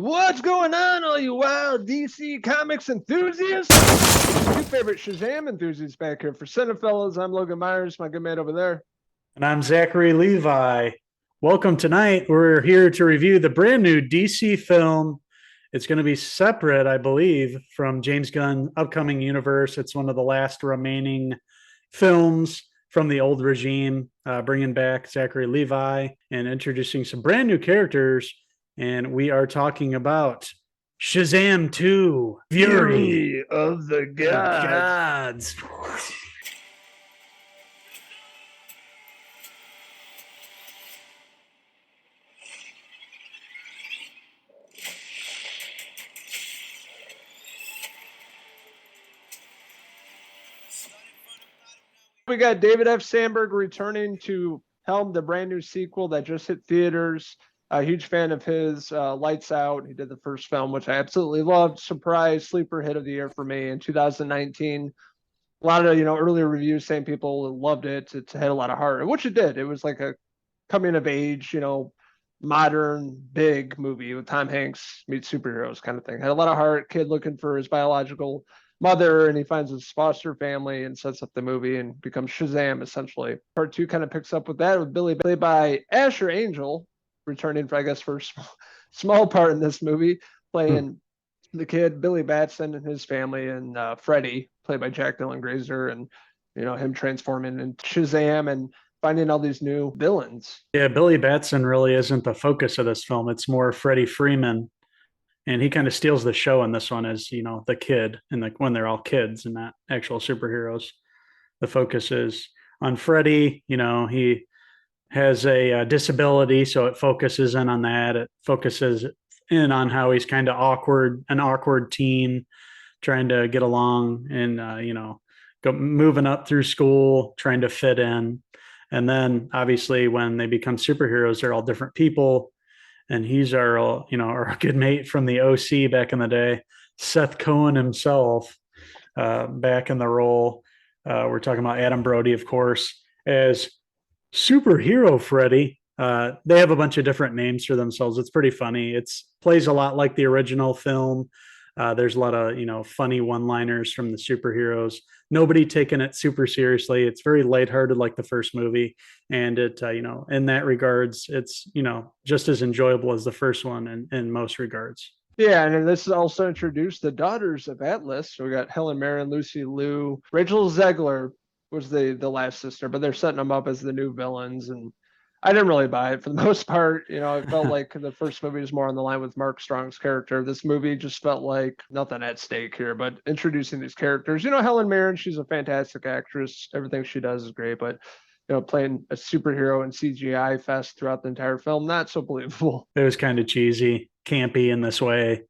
What's going on, all you wild DC Comics enthusiasts? Your favorite Shazam enthusiasts back here for Cinephellas. I'm Logan Myers, my good man over there. And I'm Zachary Levi. Welcome tonight. We're here to review the brand new DC film. It's going to be separate, I believe, from James Gunn's upcoming universe. It's one of the last remaining films from the old regime, bringing back Zachary Levi and introducing some brand new characters. And we are talking about Shazam 2, Fury of the of the Gods. Gods. We got David F. Sandberg returning to helm the brand new sequel that just hit theaters. A huge fan of his, Lights Out. He did the first film, which I absolutely loved. Surprise sleeper hit of the year for me in 2019. A lot of earlier reviews saying people loved it. It had a lot of heart, which it did. It was like a coming of age, modern big movie with Tom Hanks meets superheroes kind of thing. Had a lot of heart. Kid looking for his biological mother, and he finds his foster family and sets up the movie and becomes Shazam essentially. Part two kind of picks up with that with Billy played by Asher Angel, returning for I guess for a small part in this movie, playing the kid Billy Batson and his family, and Freddy played by Jack Dylan Grazer, and him transforming into Shazam and finding all these new villains. Yeah, Billy Batson really isn't the focus of this film. It's more Freddie Freeman, and he kind of steals the show in this one as the kid, and like when they're all kids and not actual superheroes. The focus is on Freddie. He has a disability, so it focuses in on that. It focuses in on how he's kind of an awkward teen, trying to get along and go moving up through school, trying to fit in. And then obviously when they become superheroes, they're all different people. And he's our good mate from the OC back in the day, Seth Cohen himself, back in the role. We're talking about Adam Brody, of course, as superhero Freddy. They have a bunch of different names for themselves. It's pretty funny. It's plays a lot like the original film. There's a lot of funny one-liners from the superheroes. Nobody taking it super seriously. It's very lighthearted, like the first movie, and it in that regards, it's just as enjoyable as the first one in most regards. Yeah, and then this is also introduced the daughters of Atlas. So we got Helen Mirren, Lucy Liu, Rachel Zegler was the last sister, but they're setting them up as the new villains, and I didn't really buy it for the most part. I felt like the first movie was more on the line with Mark Strong's character. This movie just felt like nothing at stake here, but introducing these characters. Helen Mirren, she's a fantastic actress. Everything she does is great, but playing a superhero in CGI fest throughout the entire film, not so believable. It was kind of cheesy, campy in this way.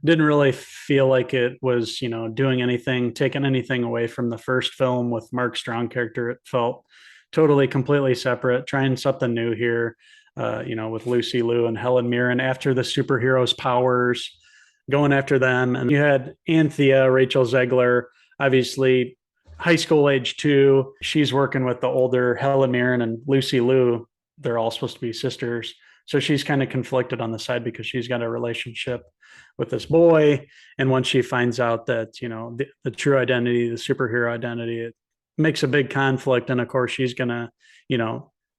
Didn't really feel like it was, doing anything, taking anything away from the first film with Mark Strong character. It felt totally, completely separate, trying something new here, with Lucy Liu and Helen Mirren after the superheroes' powers, going after them. And you had Anthea, Rachel Zegler, obviously high school age too. She's working with the older Helen Mirren and Lucy Liu. They're all supposed to be sisters. So she's kind of conflicted on the side because she's got a relationship with this boy. And once she finds out that, the true identity, the superhero identity, it makes a big conflict. And of course, she's going to,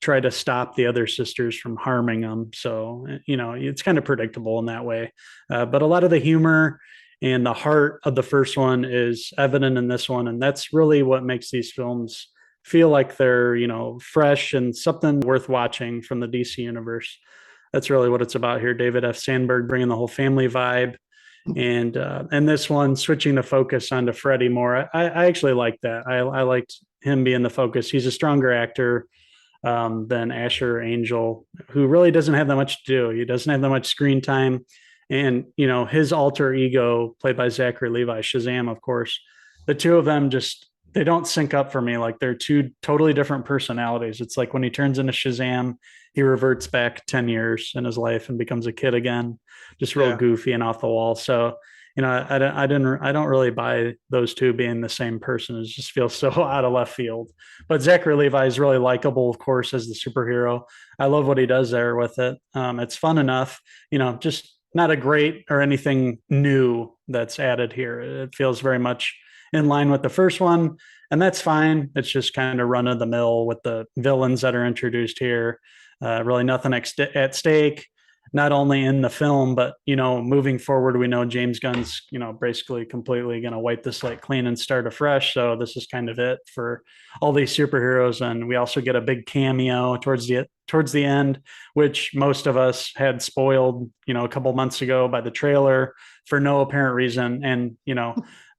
try to stop the other sisters from harming them. So, it's kind of predictable in that way. But a lot of the humor and the heart of the first one is evident in this one. And that's really what makes these films feel like they're, fresh and something worth watching from the DC universe. That's really what it's about here. David F. Sandberg bringing the whole family vibe. And this one switching the focus onto Freddie more. I actually like that. I liked him being the focus. He's a stronger actor than Asher Angel, who really doesn't have that much to do. He doesn't have that much screen time. And, his alter ego played by Zachary Levi, Shazam, of course, the two of them they don't sync up for me. Like they're two totally different personalities. It's like when he turns into Shazam, he reverts back 10 years in his life and becomes a kid again, just real goofy and off the wall. So, I don't really buy those two being the same person. It just feels so out of left field. But Zachary Levi is really likable, of course, as the superhero. I love what he does there with it. It's fun enough, just not a great or anything new that's added here. It feels very much in line with the first one, and that's fine. It's just kind of run of the mill with the villains that are introduced here. Really nothing at stake, not only in the film, but moving forward, we know James Gunn's basically completely going to wipe the slate clean and start afresh. So this is kind of it for all these superheroes, and we also get a big cameo towards the end, which most of us had spoiled a couple months ago by the trailer for no apparent reason, and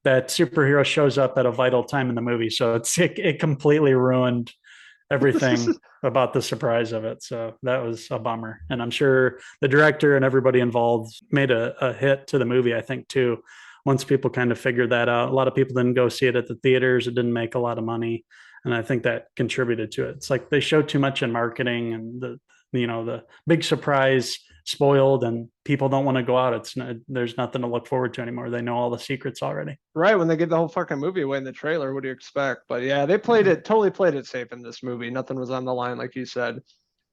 that superhero shows up at a vital time in the movie, so it completely ruined everything about the surprise of it. So that was a bummer. And I'm sure the director and everybody involved made a hit to the movie, I think, too, once people kind of figured that out. A lot of people didn't go see it at the theaters. It didn't make a lot of money. And I think that contributed to it. It's like they showed too much in marketing, and the big surprise spoiled, and people don't want to go out. There's nothing to look forward to anymore. They know all the secrets already. Right, when they give the whole fucking movie away in the trailer, what do you expect? But yeah, they totally played it safe in this movie. Nothing was on the line, like you said.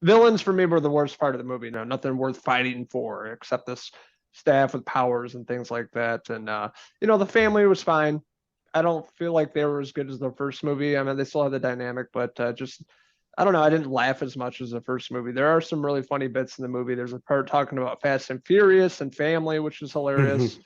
Villains for me were the worst part of the movie. No, nothing worth fighting for except this staff with powers and things like that. And the family was fine. I don't feel like they were as good as the first movie. I mean, they still have the dynamic, but just I don't know. I didn't laugh as much as the first movie. There are some really funny bits in the movie. There's a part talking about Fast and Furious and family, which is hilarious.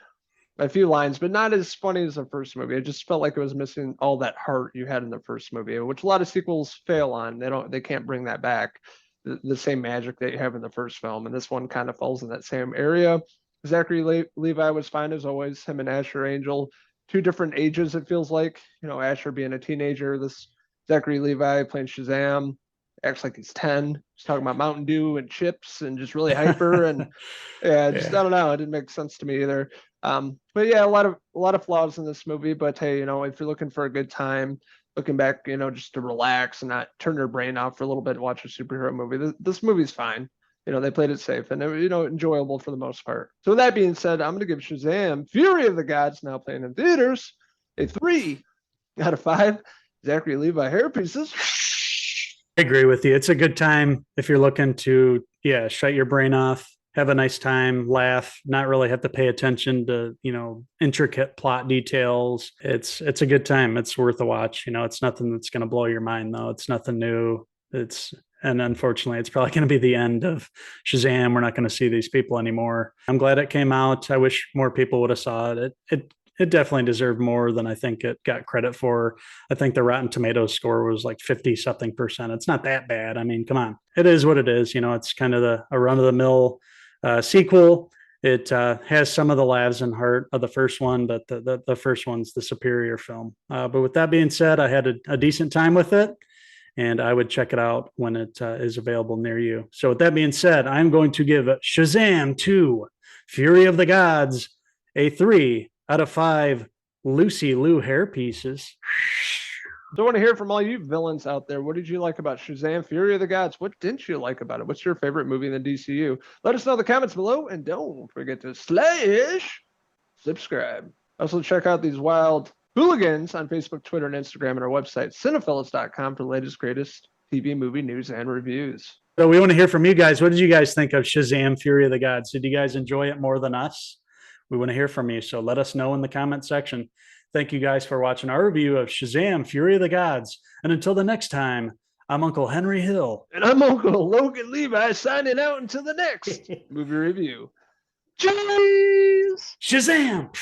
A few lines, but not as funny as the first movie. It just felt like it was missing all that heart you had in the first movie, which a lot of sequels fail on. They can't bring that back, the same magic that you have in the first film. And this one kind of falls in that same area. Zachary Levi was fine as always. Him and Asher Angel, two different ages, it feels like. Asher being a teenager, this Zachary Levi playing Shazam, acts like he's 10. He's talking about Mountain Dew and chips and just really hyper. And I don't know. It didn't make sense to me either. But yeah, a lot of flaws in this movie. But hey, if you're looking for a good time, looking back, just to relax and not turn your brain off for a little bit and watch a superhero movie, this movie's fine. They played it safe and enjoyable for the most part. So with that being said, I'm going to give Shazam: Fury of the Gods, now playing in theaters, a 3 out of 5 Zachary Levi hair pieces. I agree with you. It's a good time if you're looking to, shut your brain off, have a nice time, laugh, not really have to pay attention to, intricate plot details. It's a good time. It's worth a watch. It's nothing that's going to blow your mind, though. It's nothing new. And unfortunately, it's probably going to be the end of Shazam. We're not going to see these people anymore. I'm glad it came out. I wish more people would have saw it. It definitely deserved more than I think it got credit for. I think the Rotten Tomatoes score was like 50-something%. It's not that bad. I mean, come on. It is what it is. It's kind of a run-of-the-mill sequel. It has some of the laughs and heart of the first one, but the first one's the superior film. But with that being said, I had a decent time with it, and I would check it out when it is available near you. So with that being said, I'm going to give Shazam 2, Fury of the Gods, a 3 out of 5 Lucy Liu hair pieces. So I want to hear from all you villains out there. What did you like about Shazam: Fury of the Gods? What didn't you like about it? What's your favorite movie in the DCU? Let us know in the comments below, and don't forget to subscribe. Also, check out these wild hooligans on Facebook, Twitter, and Instagram, and our website, Cinephellas.com, for the latest, greatest TV, movie news and reviews. So we want to hear from you guys. What did you guys think of Shazam: Fury of the Gods? Did you guys enjoy it more than us? We want to hear from you, so let us know in the comment section. Thank you guys for watching our review of Shazam: Fury of the Gods. And until the next time, I'm Uncle Henry Hill. And I'm Uncle Logan Levi, signing out until the next movie review. Cheers! Shazam!